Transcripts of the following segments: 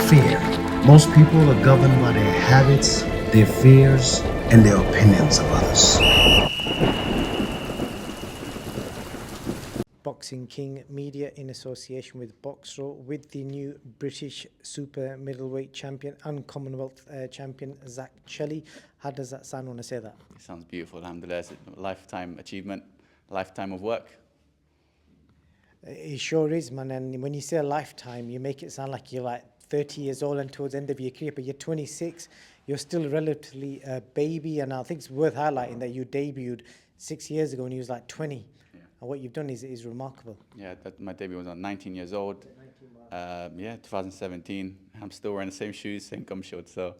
Fear. Most people are governed by their habits, their fears, and their opinions of others. Boxing King Media in association with BOXXER with the new British super middleweight champion and Commonwealth champion Zach Chelli. How does that sound when I say that? It sounds beautiful, alhamdulillah. It's a lifetime achievement, lifetime of work. It sure is, man. And when you say a lifetime, you make it sound like you're like 30 years old and towards the end of your career, but you're 26. You're still relatively a baby, and I think it's worth highlighting that you debuted 6 years ago when you was like 20. Yeah. And what you've done is remarkable. Yeah, my debut was at 19 years old. 2017. I'm still wearing the same shoes, same gum shield, so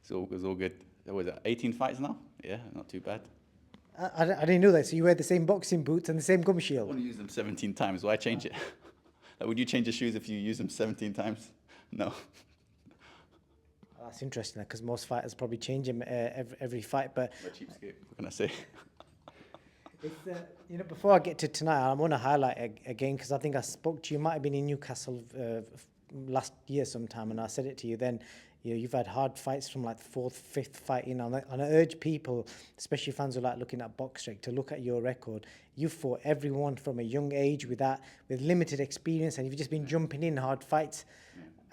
it was all good. Was it 18 fights now? Yeah, not too bad. I didn't know that. So you wear the same boxing boots and the same gum shield? I want to use them 17 times. Why change it? Like, would you change your shoes if you use them 17 times? No. That's interesting, because most fighters probably change them every fight. But I'm a cheapskate, what can I say? It's, before I get to tonight, I want to highlight again, because I think I spoke to you, might have been in Newcastle last year sometime, and I said it to you then. You've had hard fights from like fourth, fifth fight in, and I urge people, especially fans who like looking at BOXXER, to look at your record. You fought everyone from a young age with limited experience, and you've just been jumping in hard fights,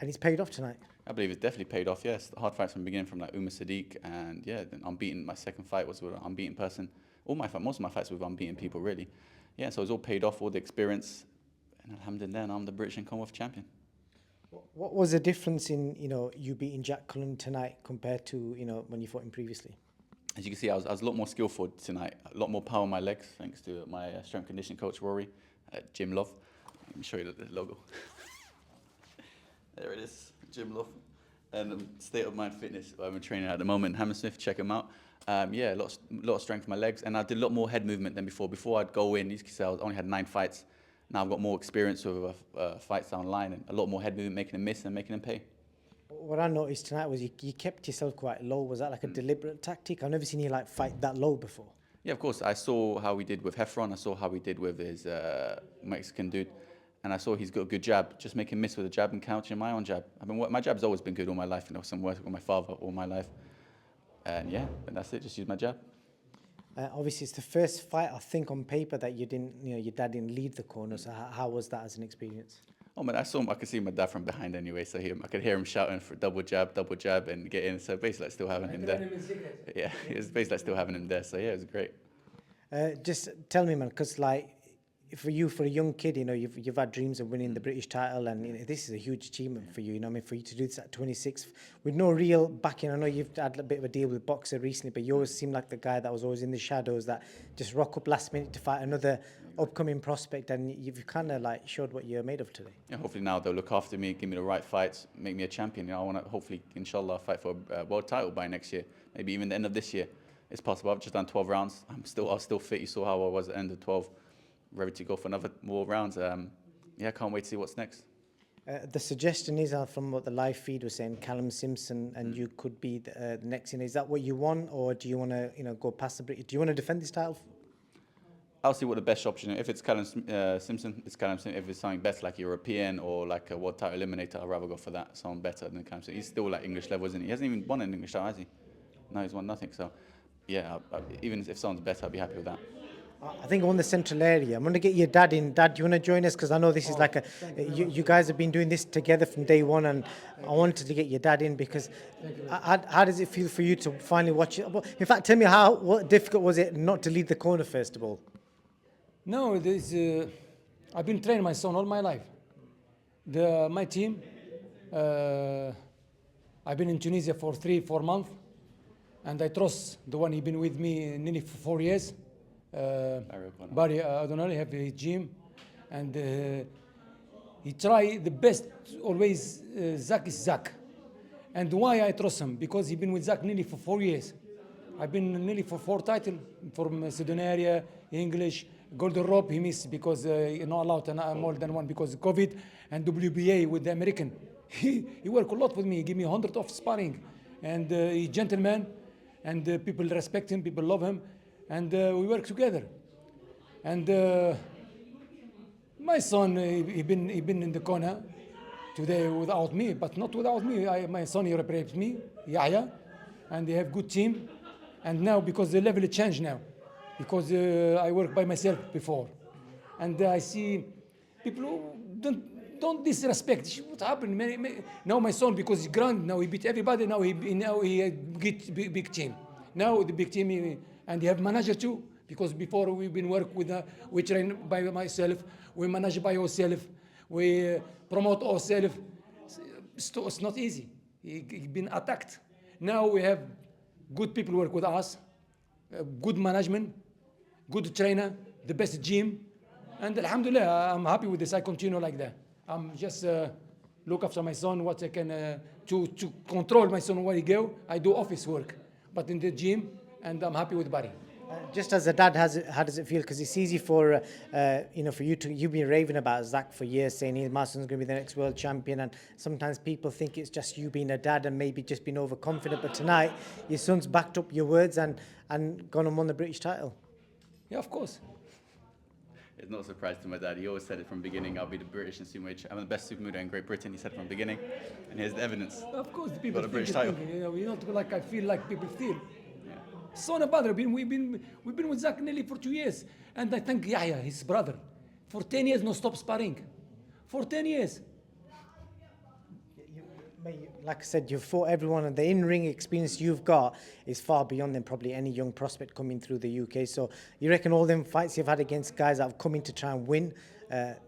and it's paid off tonight. I believe it's definitely paid off. Yes, hard fights from the beginning, from like Umar Sadiq, and yeah, then unbeaten. My second fight was with an unbeaten person. Most of my fights were with unbeaten people, really. Yeah, so it's all paid off, all the experience, and alhamdulillah, now I'm the British and Commonwealth champion. What was the difference in you beating Jack Cullen tonight compared to when you fought him previously? As you can see, I was a lot more skillful tonight, a lot more power on my legs, thanks to my strength conditioning coach Rory, Jim Love. Let me show you the logo. There it is, Jim Love, and State of Mind Fitness. I'm training at the moment. Hammersmith, check him out. Yeah, a lot of strength in my legs, and I did a lot more head movement than before. Before I'd go in, you can see I only had 9 fights. Now I've got more experience with fights down the line, and a lot more head movement, making them miss and making them pay. What I noticed tonight was you kept yourself quite low. Was that like a deliberate tactic? I've never seen you like fight that low before. Yeah, of course. I saw how we did with Heffron. I saw how we did with his Mexican dude. And I saw he's got a good jab. Just make him miss with a jab and countering my own jab. My jab's always been good all my life. Some work with my father all my life. And yeah, and that's it. Just use my jab. Obviously, it's the first fight, I think, on paper that you didn't, your dad didn't lead the corner. So how was that as an experience? Oh man, I saw him. I could see my dad from behind anyway. So I could hear him shouting for double jab, and get in. So basically, like, still having him there. Yeah, it was basically like, still having him there. So yeah, it was great. Just tell me, man, because like, for a young kid, you've had dreams of winning the British title, and this is a huge achievement for you. For you to do this at 26 with no real backing. I know you've had a bit of a deal with BOXXER recently, but you always seem like the guy that was always in the shadows, that just rock up last minute to fight another upcoming prospect, and you've kind of like showed what you're made of today. Yeah, hopefully now they'll look after me, give me the right fights, make me a champion. I want to hopefully, inshallah, fight for a world title by next year, maybe even the end of this year. It's possible. I've just done 12 rounds. I was still fit. You saw how I was at the end of 12. Ready to go for more rounds. Yeah, can't wait to see what's next. The suggestion is, from what the live feed was saying, Callum Simpson and you could be the next in. Is that what you want, or do you want to go past the British? Do you want to defend this title? I'll see what the best option is. If it's Callum Simpson, it's Callum Simpson. If it's something better like European or like a world title eliminator, I'd rather go for that. Someone better than Callum Simpson. He's still like English level, isn't he? He hasn't even won an English title, has he? No, he's won nothing. So yeah, even if someone's better, I'd be happy with that. I think on the central area. I'm going to get your dad in. Dad, do you want to join us? Because I know this is like you guys have been doing this together from day one, and I wanted to get your dad in because how does it feel for you to finally watch it? In fact, tell me what difficult was it not to lead the corner first of all? No, I've been training my son all my life. My team, I've been in Tunisia for 3-4 months, and I trust the one he's been with me nearly for 4 years. Barry, I don't know, he have a gym, and he try the best always. Zach is Zach, and why I trust him? Because he's been with Zach nearly for 4 years. I've been nearly for 4 titles from Macedonia, English, Golden Rope. He missed because you're not allowed to more than one because of COVID, and WBA with the American. He worked a lot with me. He gave me 100 of sparring, and he's a gentleman, and people respect him, people love him. And we work together. And my son, he been in the corner today without me, but not without me. My son, he represents me, Yahya, and they have good team. And now, because the level changed now, because I work by myself before, and I see people who don't disrespect. What happened? Now my son, because he's grand, now he beat everybody. Now he get big team. Now the big team, and they have manager too. Because before we've been work with, we train by myself, we manage by ourselves, we promote ourselves. It's not easy. He's been attacked. Now we have good people work with us, good management, good trainer, the best gym, and alhamdulillah, I'm happy with this. I continue like that. I'm just look after my son, what I can to control my son where he go. I do office work, but in the gym, and I'm happy with Barry. Just as a dad, how does it feel? Because it's easy for for you've been raving about Zach for years, saying my son's going to be the next world champion, and sometimes people think it's just you being a dad and maybe just being overconfident. But tonight, your son's backed up your words and gone and won the British title. Yeah, of course. It's not a surprise to my dad. He always said it from the beginning. I'll be the British and sumo. I'm the best sumo in Great Britain. He said it from the beginning, and here's the evidence. Of course, the people Got a British feel the title. thing, you know, like I feel like people feel. Son and brother, we've been with Zach nearly for 2 years, and I thank Yahya, his brother, for 10 years no stop sparring, for 10 years. Like I said, you've fought everyone, and the in-ring experience you've got is far beyond than probably any young prospect coming through the UK. So you reckon all them fights you've had against guys that have come in to try and win,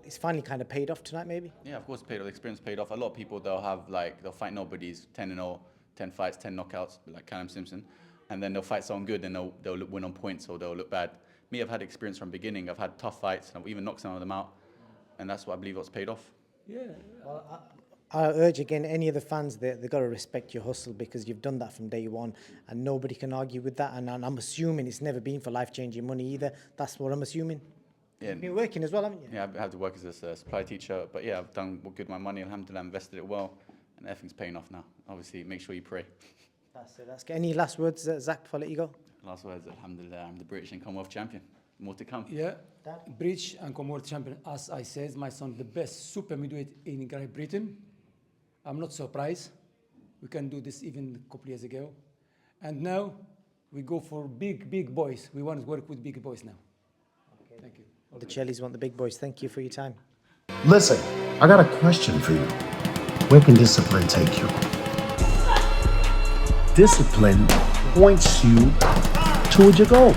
it's finally kind of paid off tonight, maybe? Yeah, of course, the experience paid off. A lot of people, they'll fight nobodies, 10-0, 10 fights, 10 knockouts, like Callum Simpson. And then they'll fight someone good and they'll win on points or they'll look bad. Me, I've had experience from the beginning. I've had tough fights and I've even knocked some of them out. And that's what I believe what's paid off. Yeah. Well, I urge again, any of the fans, they've got to respect your hustle, because you've done that from day one and nobody can argue with that. And I'm assuming it's never been for life-changing money either. That's what I'm assuming. Yeah. You've been working as well, haven't you? Yeah, I have to work as a supply teacher. But yeah, I've done good with my money. Alhamdulillah, invested it well. And everything's paying off now. Obviously, make sure you pray. That's it. Any last words, Zach, before I let you go? Last words, alhamdulillah, I'm the British and Commonwealth champion. More to come. Yeah, British and Commonwealth champion. As I said, my son, the best super midweight in Great Britain. I'm not surprised. We can do this even a couple years ago. And now we go for big boys. We want to work with big boys now. Okay. Thank you. The Chellis want the big boys. Thank you for your time. Listen, I got a question for you. Where can discipline take you? Discipline points you towards your goals.